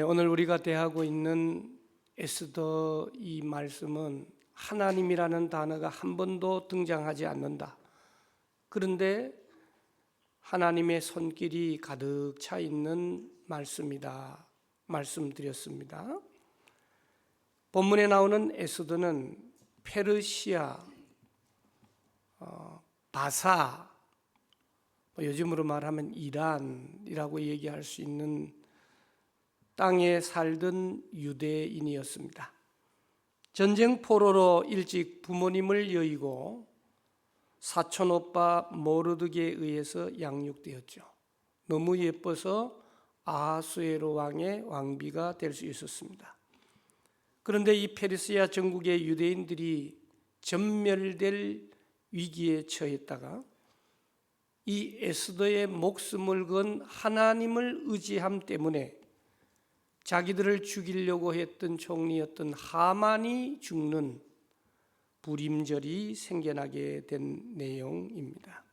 오늘 우리가 대하고 있는 에스더 이 말씀은 하나님이라는 단어가 한 번도 등장하지 않는다. 그런데 하나님의 손길이 가득 차 있는 말씀이다 말씀드렸습니다. 본문에 나오는 에스더는 페르시아, 바사, 요즘으로 말하면 이란이라고 얘기할 수 있는 땅에 살던 유대인이었습니다. 전쟁 포로로 일찍 부모님을 여의고 사촌 오빠 모르드게에 의해서 양육되었죠. 너무 예뻐서 아하수에로 왕의 왕비가 될 수 있었습니다. 그런데 이 페르시아 전국의 유대인들이 전멸될 위기에 처했다가 이 에스더의 목숨을 건 하나님을 의지함 때문에 자기들을 죽이려고 했던 총리였던 하만이 죽는 불임절이 생겨나게 된 내용입니다.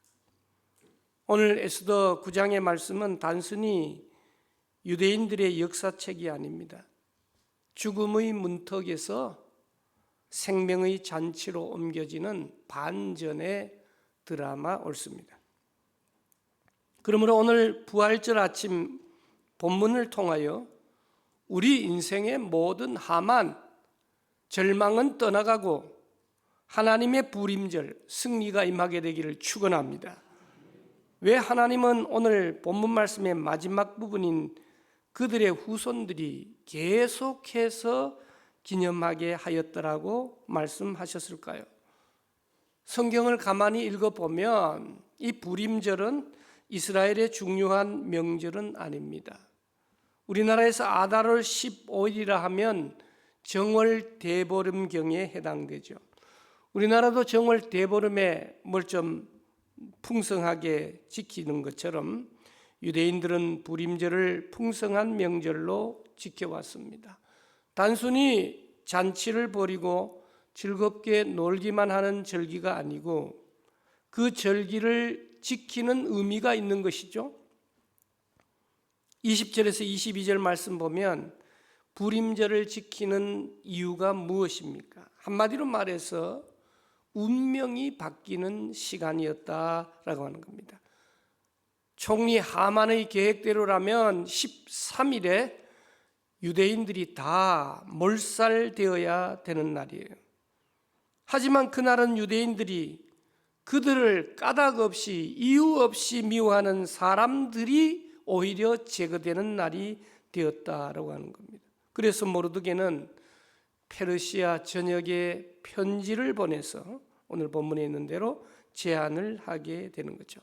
오늘 에스더 9장의 말씀은 단순히 유대인들의 역사책이 아닙니다. 죽음의 문턱에서 생명의 잔치로 옮겨지는 반전의 드라마 옳습니다. 그러므로 오늘 부활절 아침 본문을 통하여 우리 인생의 모든 하만, 절망은 떠나가고 하나님의 불임절, 승리가 임하게 되기를 축원합니다. 왜 하나님은 오늘 본문 말씀의 마지막 부분인 그들의 후손들이 계속해서 기념하게 하였더라고 말씀하셨을까요? 성경을 가만히 읽어보면 이 불임절은 이스라엘의 중요한 명절은 아닙니다. 우리나라에서 아달월 15일이라 하면 정월 대보름경에 해당되죠. 우리나라도 정월 대보름에 뭘 좀 풍성하게 지키는 것처럼 유대인들은 불임절을 풍성한 명절로 지켜왔습니다. 단순히 잔치를 벌이고 즐겁게 놀기만 하는 절기가 아니고 그 절기를 지키는 의미가 있는 것이죠. 20절에서 22절 말씀 보면 불임절을 지키는 이유가 무엇입니까? 한마디로 말해서 운명이 바뀌는 시간이었다라고 하는 겁니다. 총리 하만의 계획대로라면 13일에 유대인들이 다 몰살되어야 되는 날이에요. 하지만 그날은 유대인들이 그들을 까닭 없이 이유 없이 미워하는 사람들이 오히려 제거되는 날이 되었다라고 하는 겁니다. 그래서 모르드게는 페르시아 전역에 편지를 보내서 오늘 본문에 있는 대로 제안을 하게 되는 거죠.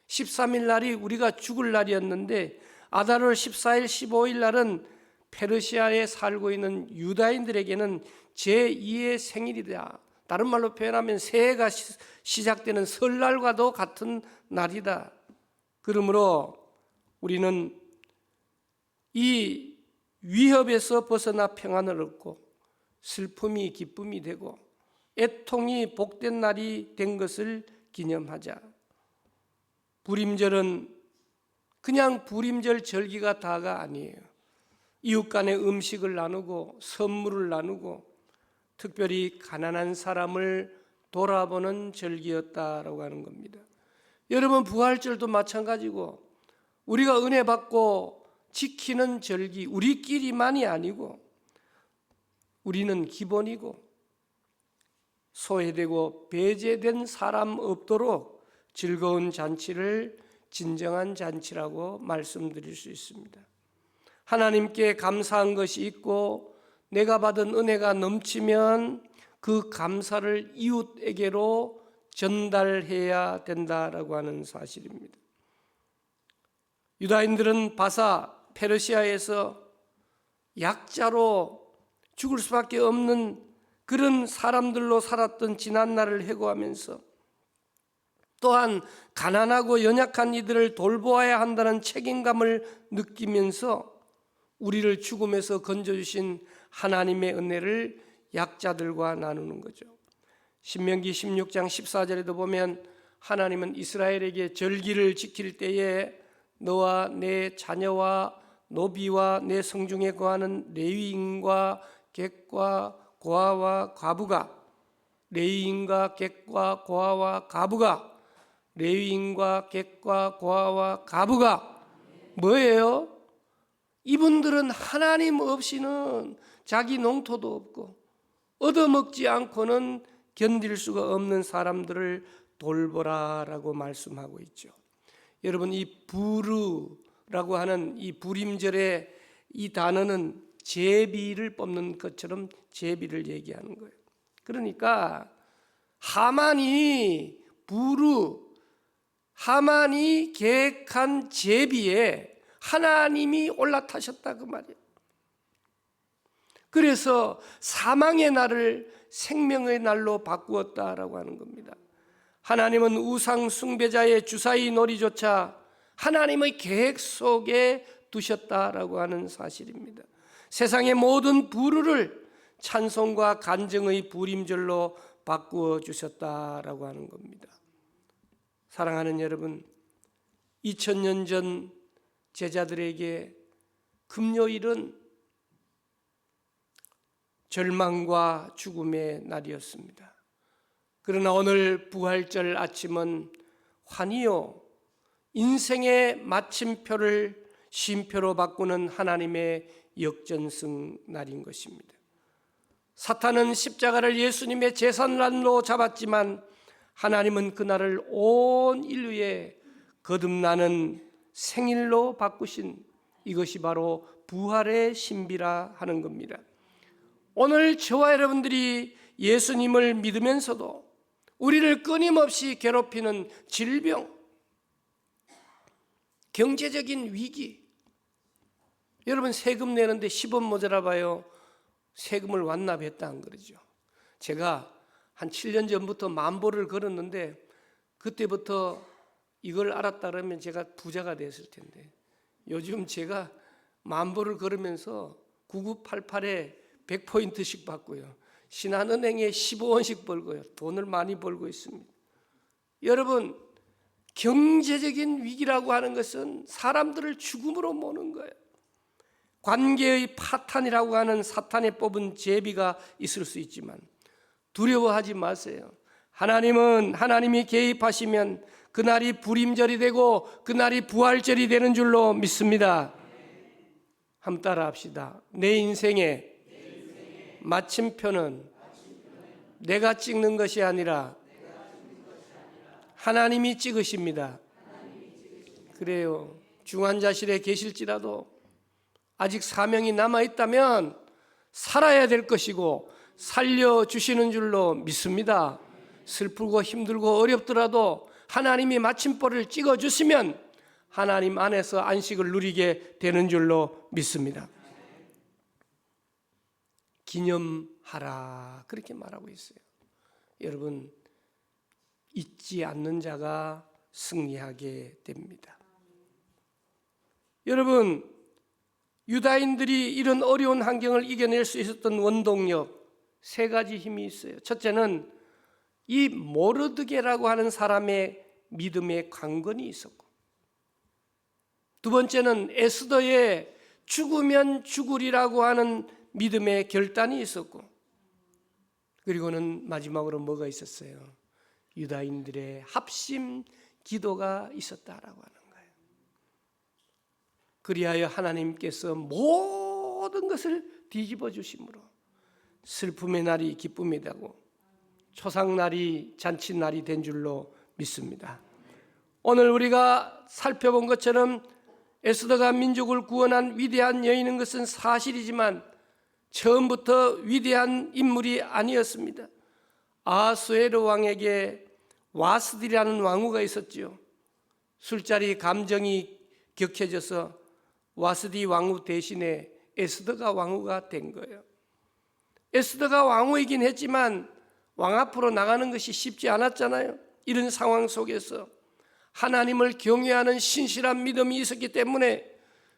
13일 날이 우리가 죽을 날이었는데 아달월 14일, 15일 날은 페르시아에 살고 있는 유다인들에게는 제2의 생일이다. 다른 말로 표현하면 새해가 시작되는 설날과도 같은 날이다. 그러므로 우리는 이 위협에서 벗어나 평안을 얻고 슬픔이 기쁨이 되고 애통이 복된 날이 된 것을 기념하자. 불임절은 그냥 불임절 절기가 다가 아니에요. 이웃 간에 음식을 나누고 선물을 나누고 특별히 가난한 사람을 돌아보는 절기였다라고 하는 겁니다. 여러분, 부활절도 마찬가지고 우리가 은혜 받고 지키는 절기, 우리끼리만이 아니고 우리는 기본이고 소외되고 배제된 사람 없도록 즐거운 잔치를 진정한 잔치라고 말씀드릴 수 있습니다. 하나님께 감사한 것이 있고 내가 받은 은혜가 넘치면 그 감사를 이웃에게로 전달해야 된다라고 하는 사실입니다. 유다인들은 바사 페르시아에서 약자로 죽을 수밖에 없는 그런 사람들로 살았던 지난날을 회고하면서 또한 가난하고 연약한 이들을 돌보아야 한다는 책임감을 느끼면서 우리를 죽음에서 건져주신 하나님의 은혜를 약자들과 나누는 거죠. 신명기 16장 14절에도 보면 하나님은 이스라엘에게 절기를 지킬 때에 너와 내 자녀와 노비와 내 성중에 거하는 레위인과 객과 고아와 과부가 레위인과 객과 고아와 과부가 레위인과 객과 고아와 과부가 뭐예요? 이분들은 하나님 없이는 자기 농토도 없고 얻어먹지 않고는 견딜 수가 없는 사람들을 돌보라라고 말씀하고 있죠. 여러분, 이 부르라고 하는 이 불임절의 이 단어는 제비를 뽑는 것처럼 제비를 얘기하는 거예요. 그러니까 하만이 계획한 제비에 하나님이 올라타셨다 그 말이에요. 그래서 사망의 날을 생명의 날로 바꾸었다라고 하는 겁니다. 하나님은 우상 숭배자의 주사위 놀이조차 하나님의 계획 속에 두셨다라고 하는 사실입니다. 세상의 모든 부르를 찬송과 간증의 불임절로 바꾸어 주셨다라고 하는 겁니다. 사랑하는 여러분, 2000년 전 제자들에게 금요일은 절망과 죽음의 날이었습니다. 그러나 오늘 부활절 아침은 환희요, 인생의 마침표를 쉼표로 바꾸는 하나님의 역전승 날인 것입니다. 사탄은 십자가를 예수님의 제산날로 잡았지만 하나님은 그날을 온 인류의 거듭나는 생일로 바꾸신 이것이 바로 부활의 신비라 하는 겁니다. 오늘 저와 여러분들이 예수님을 믿으면서도 우리를 끊임없이 괴롭히는 질병, 경제적인 위기, 여러분 세금 내는데 10원 모자라 봐요. 세금을 완납했다 안 그러죠. 제가 한 7년 전부터 만보를 걸었는데 그때부터 이걸 알았다 그러면 제가 부자가 됐을 텐데 요즘 제가 만보를 걸으면서 9988에 100포인트씩 받고요. 신한은행에 15원씩 벌고요. 돈을 많이 벌고 있습니다. 여러분, 경제적인 위기라고 하는 것은 사람들을 죽음으로 모는 거예요. 관계의 파탄이라고 하는 사탄에 뽑은 제비가 있을 수 있지만 두려워하지 마세요. 하나님은 하나님이 개입하시면 그날이 불임절이 되고 그날이 부활절이 되는 줄로 믿습니다. 한번 따라 합시다. 내 인생의 마침표는 내가 찍는 것이 아니라 하나님이 찍으십니다. 그래요. 중환자실에 계실지라도 아직 사명이 남아있다면 살아야 될 것이고 살려주시는 줄로 믿습니다. 슬프고 힘들고 어렵더라도 하나님이 마침표를 찍어주시면 하나님 안에서 안식을 누리게 되는 줄로 믿습니다. 기념하라 그렇게 말하고 있어요. 여러분, 잊지 않는 자가 승리하게 됩니다. 여러분, 유다인들이 이런 어려운 환경을 이겨낼 수 있었던 원동력 세 가지 힘이 있어요. 첫째는 이 모르드게라고 하는 사람의 믿음의 강건이 있었고, 두 번째는 에스더의 죽으면 죽으리라고 하는 믿음의 결단이 있었고, 그리고는 마지막으로 뭐가 있었어요? 유다인들의 합심 기도가 있었다라고 하는 거예요. 그리하여 하나님께서 모든 것을 뒤집어 주심으로 슬픔의 날이 기쁨이 되고 초상날이 잔치날이 된 줄로 믿습니다. 오늘 우리가 살펴본 것처럼 에스더가 민족을 구원한 위대한 여인인 것은 사실이지만 처음부터 위대한 인물이 아니었습니다. 아하수에로 왕에게 와스디라는 왕후가 있었지요. 술자리 감정이 격해져서 와스디 왕후 대신에 에스더가 왕후가 된 거예요. 에스더가 왕후이긴 했지만 왕 앞으로 나가는 것이 쉽지 않았잖아요. 이런 상황 속에서 하나님을 경외하는 신실한 믿음이 있었기 때문에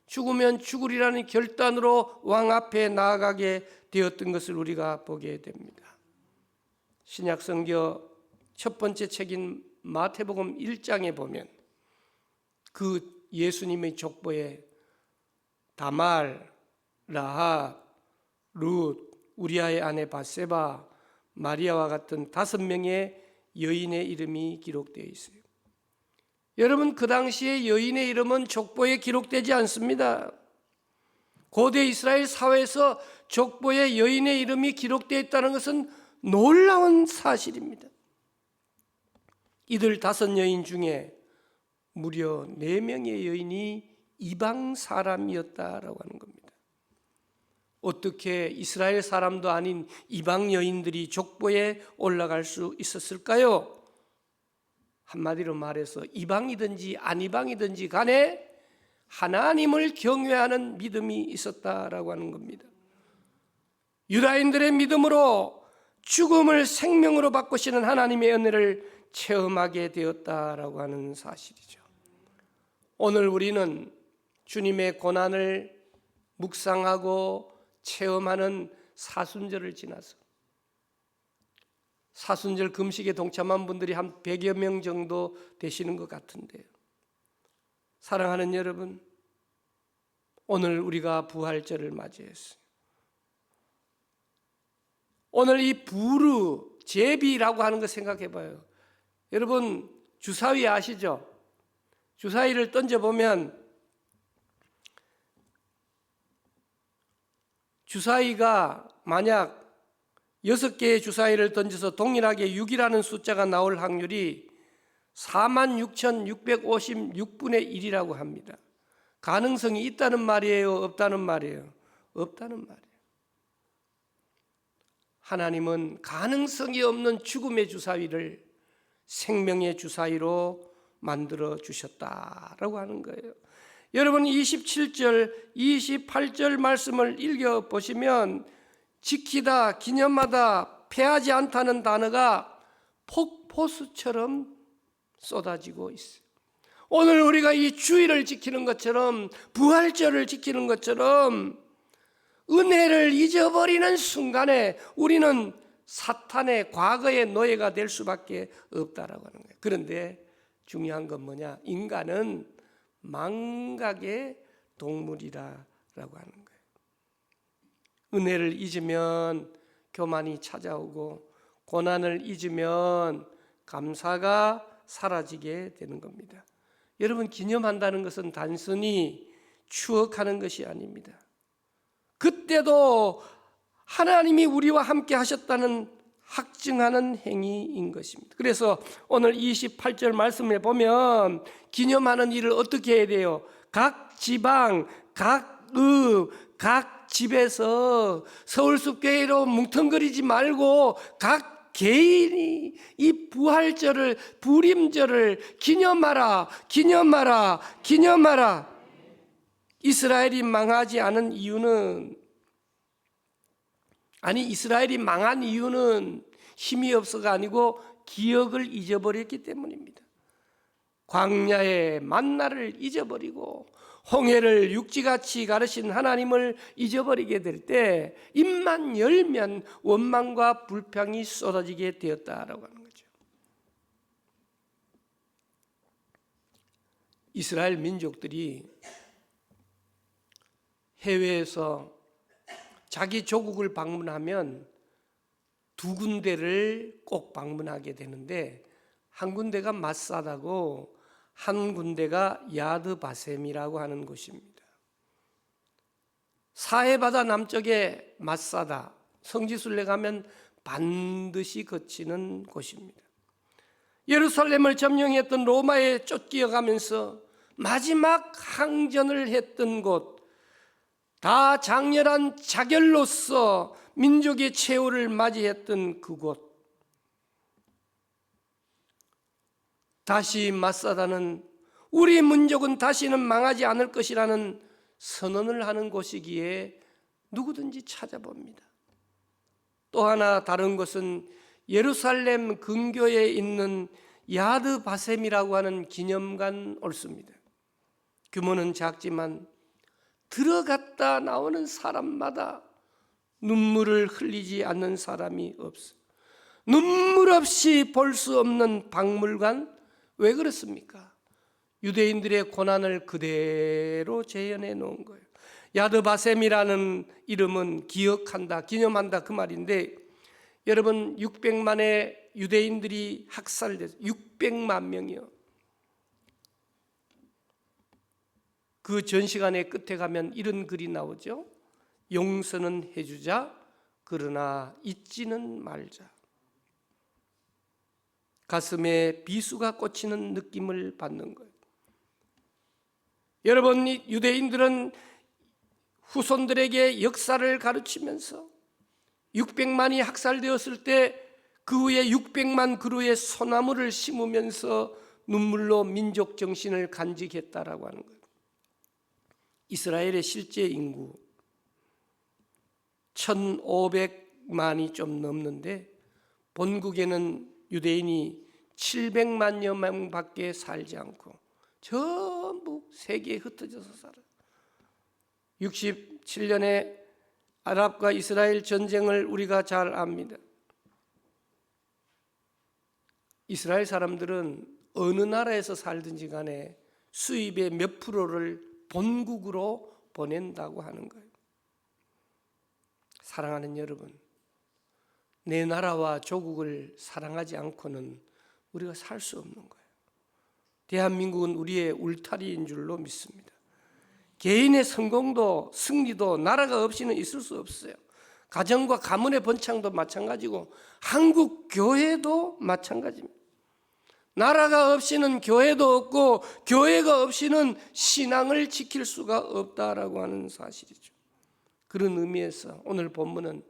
죽으면 죽으리라는 결단으로 왕 앞에 나아가게 되었던 것을 우리가 보게 됩니다. 신약성경 첫 번째 책인 마태복음 1장에 보면 그 예수님의 족보에 다말, 라합, 룻, 우리아의 아내 밧세바, 마리아와 같은 5명의 여인의 이름이 기록되어 있어요. 여러분, 그 당시에 여인의 이름은 족보에 기록되지 않습니다. 고대 이스라엘 사회에서 족보에 여인의 이름이 기록되어 있다는 것은 놀라운 사실입니다. 이들 5 여인 중에 무려 4명의 여인이 이방 사람이었다라고 하는 겁니다. 어떻게 이스라엘 사람도 아닌 이방 여인들이 족보에 올라갈 수 있었을까요? 한마디로 말해서 이방이든지 안 이방이든지 간에 하나님을 경외하는 믿음이 있었다라고 하는 겁니다. 유다인들의 믿음으로 죽음을 생명으로 바꾸시는 하나님의 은혜를 체험하게 되었다라고 하는 사실이죠. 오늘 우리는 주님의 고난을 묵상하고 체험하는 사순절을 지나서 사순절 금식에 동참한 분들이 한 100여 명 정도 되시는 것 같은데요. 사랑하는 여러분, 오늘 우리가 부활절을 맞이했어요. 오늘 이 부르, 제비라고 하는 거 생각해 봐요. 여러분, 주사위 아시죠? 주사위를 던져보면 주사위가 만약 6개의 주사위를 던져서 동일하게 6이라는 숫자가 나올 확률이 46,656분의 1이라고 합니다. 가능성이 있다는 말이에요? 없다는 말이에요? 없다는 말이에요. 하나님은 가능성이 없는 죽음의 주사위를 생명의 주사위로 만들어 주셨다라고 하는 거예요. 여러분 27절, 28절 말씀을 읽어보시면 지키다, 기념하다, 패하지 않다는 단어가 폭포수처럼 쏟아지고 있어요. 오늘 우리가 이 주일을 지키는 것처럼, 부활절을 지키는 것처럼 은혜를 잊어버리는 순간에 우리는 사탄의 과거의 노예가 될 수밖에 없다라고 하는 거예요. 그런데 중요한 건 뭐냐? 인간은 망각의 동물이라고 하는 거예요. 은혜를 잊으면 교만이 찾아오고 고난을 잊으면 감사가 사라지게 되는 겁니다. 여러분, 기념한다는 것은 단순히 추억하는 것이 아닙니다. 그때도 하나님이 우리와 함께 하셨다는 확증하는 행위인 것입니다. 그래서 오늘 28절 말씀에 보면 기념하는 일을 어떻게 해야 돼요? 각 지방, 각 집에서 서울숲교회로 뭉텅거리지 말고 각 개인이 이 부활절을, 부림절을 기념하라, 기념하라, 기념하라. 이스라엘이 망하지 않은 이유는, 이스라엘이 망한 이유는 힘이 없어가 아니고 기억을 잊어버렸기 때문입니다. 광야의 만나를 잊어버리고 홍해를 육지같이 가르신 하나님을 잊어버리게 될 때 입만 열면 원망과 불평이 쏟아지게 되었다라고 하는 거죠. 이스라엘 민족들이 해외에서 자기 조국을 방문하면 2군데를 꼭 방문하게 되는데, 한 군데가 마사다고 한 군데가 야드바셈이라고 하는 곳입니다. 사해바다 남쪽에 마사다, 성지순례 가면 반드시 거치는 곳입니다. 예루살렘을 점령했던 로마에 쫓겨가면서 마지막 항전을 했던 곳, 다 장렬한 자결로서 민족의 최후를 맞이했던 그곳, 다시 마사다는 우리 민족은 다시는 망하지 않을 것이라는 선언을 하는 곳이기에 누구든지 찾아봅니다. 또 하나 다른 것은 예루살렘 근교에 있는 야드바셈이라고 하는 기념관 옳습니다. 규모는 작지만 들어갔다 나오는 사람마다 눈물을 흘리지 않는 사람이 없어. 눈물 없이 볼 수 없는 박물관. 왜 그렇습니까? 유대인들의 고난을 그대로 재현해 놓은 거예요. 야드바셈이라는 이름은 기억한다, 기념한다 그 말인데, 여러분 600만의 유대인들이 학살돼서 600만 명이요. 그 전시관의 끝에 가면 이런 글이 나오죠. 용서는 해주자, 그러나 잊지는 말자. 가슴에 비수가 꽂히는 느낌을 받는 거예요. 여러분, 유대인들은 후손들에게 역사를 가르치면서 600만이 학살되었을 때 그 후에 600만 그루의 소나무를 심으면서 눈물로 민족 정신을 간직했다라고 하는 거예요. 이스라엘의 실제 인구 1500만이 좀 넘는데 본국에는 유대인이 700만여 명밖에 살지 않고 전부 세계에 흩어져서 살아요. 67년에 아랍과 이스라엘 전쟁을 우리가 잘 압니다. 이스라엘 사람들은 어느 나라에서 살든지 간에 수입의 몇 프로를 본국으로 보낸다고 하는 거예요. 사랑하는 여러분, 내 나라와 조국을 사랑하지 않고는 우리가 살 수 없는 거예요. 대한민국은 우리의 울타리인 줄로 믿습니다. 개인의 성공도 승리도 나라가 없이는 있을 수 없어요. 가정과 가문의 번창도 마찬가지고 한국 교회도 마찬가지입니다. 나라가 없이는 교회도 없고 교회가 없이는 신앙을 지킬 수가 없다라고 하는 사실이죠. 그런 의미에서 오늘 본문은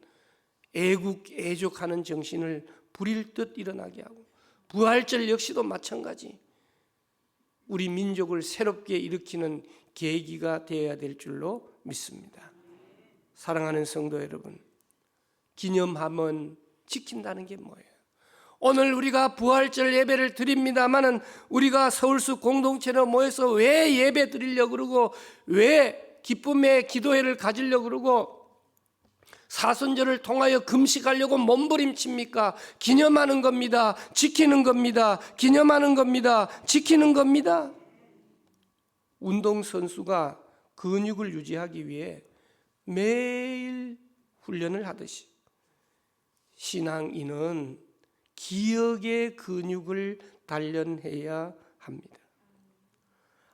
애국 애족하는 정신을 부릴 듯 일어나게 하고, 부활절 역시도 마찬가지 우리 민족을 새롭게 일으키는 계기가 되어야 될 줄로 믿습니다. 사랑하는 성도 여러분, 기념하면 지킨다는 게 뭐예요? 오늘 우리가 부활절 예배를 드립니다마는 우리가 서울수 공동체로 모여서 왜 예배 드리려고 그러고, 왜 기쁨의 기도회를 가지려고 그러고, 사순절을 통하여 금식하려고 몸부림칩니까? 기념하는 겁니다. 지키는 겁니다. 기념하는 겁니다. 지키는 겁니다. 운동선수가 근육을 유지하기 위해 매일 훈련을 하듯이 신앙인은 기억의 근육을 단련해야 합니다.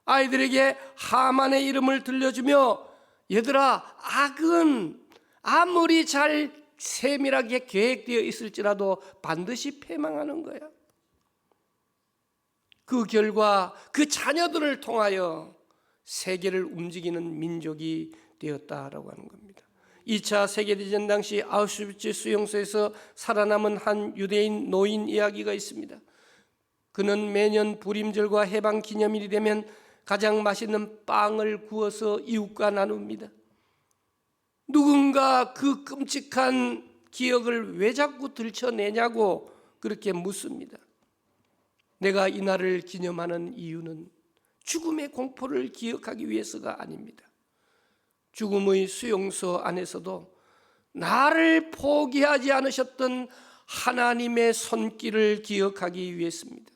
아이들에게 하만의 이름을 들려주며, 얘들아, 악은 아무리 잘 세밀하게 계획되어 있을지라도 반드시 패망하는 거야. 그 결과 그 자녀들을 통하여 세계를 움직이는 민족이 되었다라고 하는 겁니다. 2차 세계대전 당시 아우슈비츠 수용소에서 살아남은 한 유대인 노인 이야기가 있습니다. 그는 매년 부림절과 해방 기념일이 되면 가장 맛있는 빵을 구워서 이웃과 나눕니다. 누군가 그 끔찍한 기억을 왜 자꾸 들춰내냐고 그렇게 묻습니다. 내가 이 날을 기념하는 이유는 죽음의 공포를 기억하기 위해서가 아닙니다. 죽음의 수용소 안에서도 나를 포기하지 않으셨던 하나님의 손길을 기억하기 위해서입니다.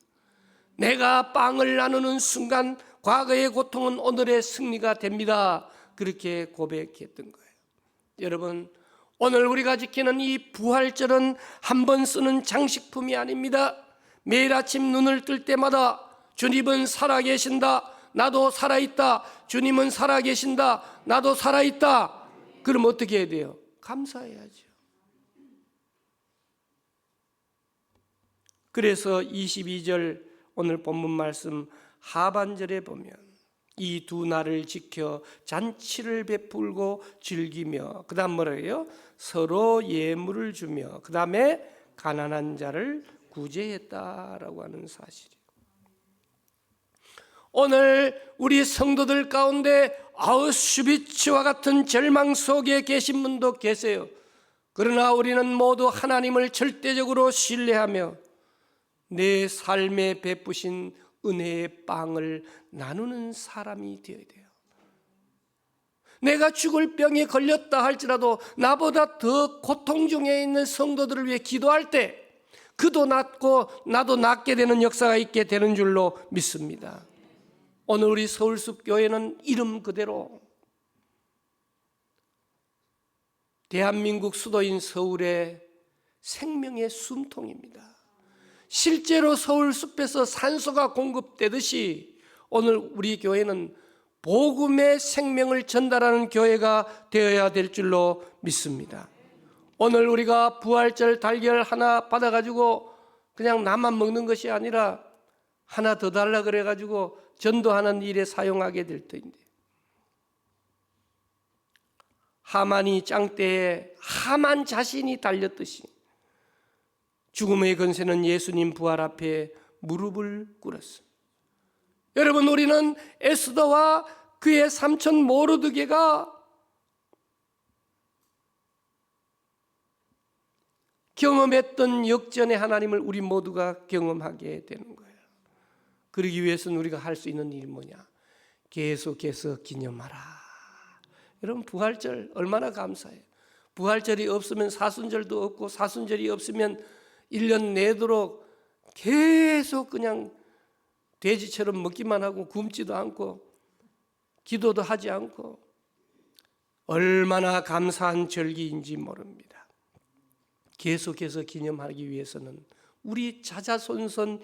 내가 빵을 나누는 순간 과거의 고통은 오늘의 승리가 됩니다. 그렇게 고백했던 거예요. 여러분, 오늘 우리가 지키는 이 부활절은 한 번 쓰는 장식품이 아닙니다. 매일 아침 눈을 뜰 때마다 주님은 살아계신다, 나도 살아있다. 주님은 살아계신다, 나도 살아있다. 그럼 어떻게 해야 돼요? 감사해야죠. 그래서 22절 오늘 본문 말씀 하반절에 보면 이 두 날을 지켜 잔치를 베풀고 즐기며, 그 다음 뭐래요? 서로 예물을 주며, 그 다음에 가난한 자를 구제했다라고 하는 사실이에요. 오늘 우리 성도들 가운데 아우슈비츠와 같은 절망 속에 계신 분도 계세요. 그러나 우리는 모두 하나님을 절대적으로 신뢰하며 내 삶에 베푸신 은혜의 빵을 나누는 사람이 되어야 돼요. 내가 죽을 병에 걸렸다 할지라도 나보다 더 고통 중에 있는 성도들을 위해 기도할 때, 그도 낫고 나도 낫게 되는 역사가 있게 되는 줄로 믿습니다. 오늘 우리 서울숲 교회는 이름 그대로 대한민국 수도인 서울의 생명의 숨통입니다. 실제로 서울숲에서 산소가 공급되듯이 오늘 우리 교회는 복음의 생명을 전달하는 교회가 되어야 될 줄로 믿습니다. 오늘 우리가 부활절 달걀 하나 받아가지고 그냥 나만 먹는 것이 아니라 하나 더 달라 그래가지고 전도하는 일에 사용하게 될 터인데, 하만이 짱대에 하만 자신이 달렸듯이 죽음의 권세는 예수님 부활 앞에 무릎을 꿇었습니다. 여러분, 우리는 에스더와 그의 삼촌 모르드게가 경험했던 역전의 하나님을 우리 모두가 경험하게 되는 거예요. 그러기 위해서는 우리가 할 수 있는 일이 뭐냐? 계속해서 기념하라. 여러분, 부활절 얼마나 감사해요. 부활절이 없으면 사순절도 없고, 사순절이 없으면 1년 내도록 계속 그냥 돼지처럼 먹기만 하고 굶지도 않고 기도도 하지 않고 얼마나 감사한 절기인지 모릅니다. 계속해서 기념하기 위해서는 우리 자자손손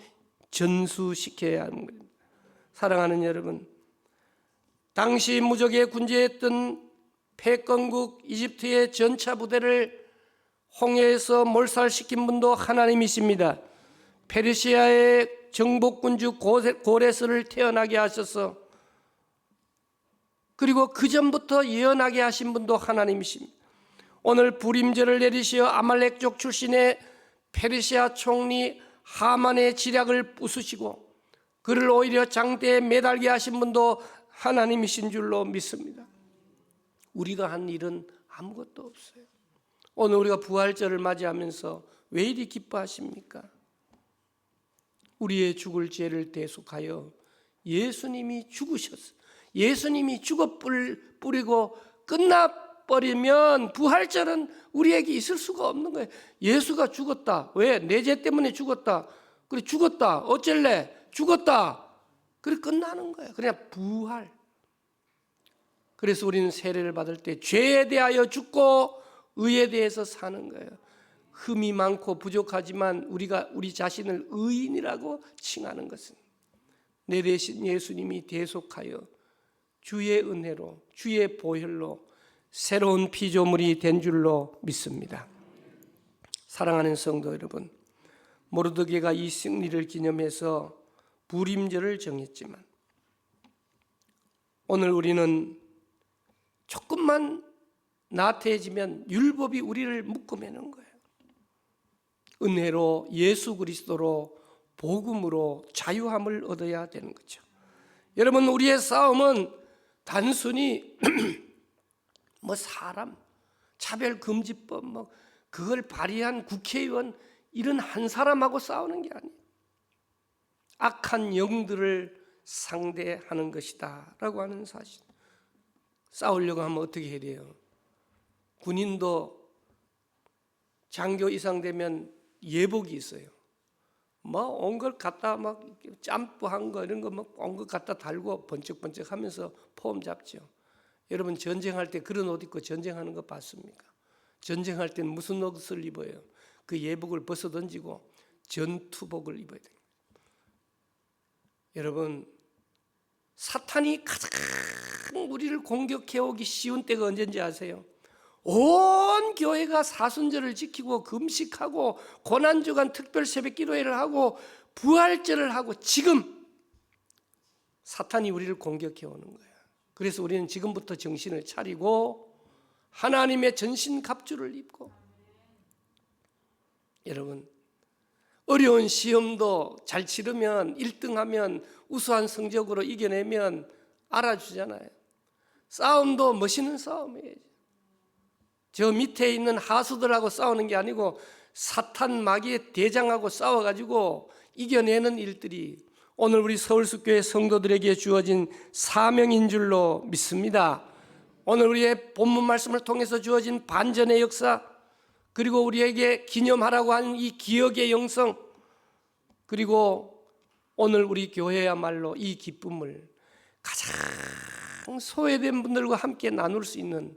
전수시켜야 하는 겁니다. 사랑하는 여러분, 당시 무적에 군주했던 패권국 이집트의 전차 부대를 홍해에서 몰살시킨 분도 하나님이십니다. 페르시아의 정복군주 고레스를 태어나게 하셔서, 그리고 그 전부터 예언하게 하신 분도 하나님이십니다. 오늘 불임절을 내리시어 아말렉족 출신의 페르시아 총리 하만의 지략을 부수시고 그를 오히려 장대에 매달게 하신 분도 하나님이신 줄로 믿습니다. 우리가 한 일은 아무것도 없어요. 오늘 우리가 부활절을 맞이하면서 왜 이리 기뻐하십니까? 우리의 죽을 죄를 대속하여 예수님이 죽으셨어요. 예수님이 죽어 뿌리고 끝나버리면 부활절은 우리에게 있을 수가 없는 거예요. 예수가 죽었다. 왜? 내 죄 때문에 죽었다. 그래, 죽었다. 어쩔래? 죽었다. 그래, 끝나는 거예요. 그냥 부활. 그래서 우리는 세례를 받을 때 죄에 대하여 죽고 의에 대해서 사는 거예요. 흠이 많고 부족하지만 우리가 우리 자신을 의인이라고 칭하는 것은 내 대신 예수님이 대속하여 주의 은혜로, 주의 보혈로 새로운 피조물이 된 줄로 믿습니다. 사랑하는 성도 여러분, 모르드게가 이 승리를 기념해서 불임절을 정했지만 오늘 우리는 조금만 나태해지면 율법이 우리를 묶어매는 거예요. 은혜로 예수 그리스도로 복음으로 자유함을 얻어야 되는 거죠. 여러분, 우리의 싸움은 단순히 사람 차별금지법 그걸 발의한 국회의원 이런 한 사람하고 싸우는 게 아니에요. 악한 영들을 상대하는 것이다 라고 하는 사실. 싸우려고 하면 어떻게 해야 돼요? 군인도 장교 이상 되면 예복이 있어요. 온 걸 갖다 짬뿌한 거 이런 거 온 것 갖다 달고 번쩍번쩍 하면서 폼 잡죠. 여러분, 전쟁할 때 그런 옷 입고 전쟁하는 거 봤습니까? 전쟁할 때는 무슨 옷을 입어요? 그 예복을 벗어 던지고 전투복을 입어야 돼요. 여러분, 사탄이 가장 우리를 공격해오기 쉬운 때가 언제인지 아세요? 온 교회가 사순절을 지키고 금식하고 고난주간 특별 새벽 기도회를 하고 부활절을 하고 지금 사탄이 우리를 공격해 오는 거예요. 그래서 우리는 지금부터 정신을 차리고 하나님의 전신갑주를 입고, 여러분, 어려운 시험도 잘 치르면 1등하면 우수한 성적으로 이겨내면 알아주잖아요. 싸움도 멋있는 싸움이에요. 저 밑에 있는 하수들하고 싸우는 게 아니고 사탄 마귀의 대장하고 싸워가지고 이겨내는 일들이 오늘 우리 서울숲교회 성도들에게 주어진 사명인 줄로 믿습니다. 오늘 우리의 본문 말씀을 통해서 주어진 반전의 역사, 그리고 우리에게 기념하라고 한 이 기억의 영성, 그리고 오늘 우리 교회야말로 이 기쁨을 가장 소외된 분들과 함께 나눌 수 있는,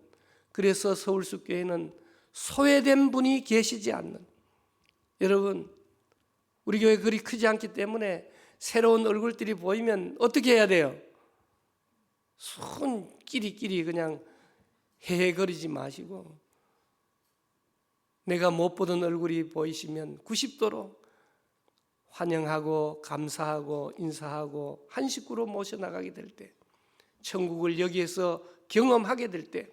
그래서 서울숲교회는 소외된 분이 계시지 않는, 여러분 우리 교회 그리 크지 않기 때문에 새로운 얼굴들이 보이면 어떻게 해야 돼요? 손끼리끼리 그냥 헤헤거리지 마시고, 내가 못 보던 얼굴이 보이시면 90도로 환영하고 감사하고 인사하고 한 식구로 모셔나가게 될 때, 천국을 여기에서 경험하게 될 때,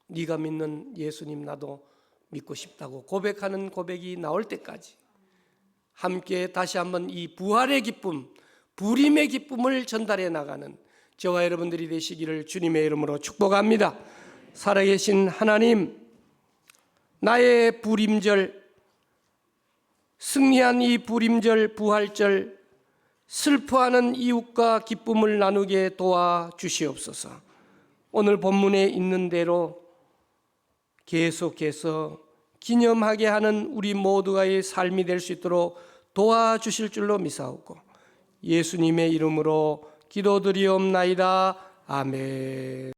네가 믿는 예수님 나도 믿고 싶다고 고백하는 고백이 나올 때까지 함께 다시 한번 이 부활의 기쁨, 부림의 기쁨을 전달해 나가는 저와 여러분들이 되시기를 주님의 이름으로 축복합니다. 살아계신 하나님, 나의 부림절, 승리한 이 부림절 부활절, 슬퍼하는 이웃과 기쁨을 나누게 도와주시옵소서. 오늘 본문에 있는 대로 계속해서 기념하게 하는 우리 모두가의 삶이 될 수 있도록 도와주실 줄로 믿사옵고 예수님의 이름으로 기도드리옵나이다. 아멘.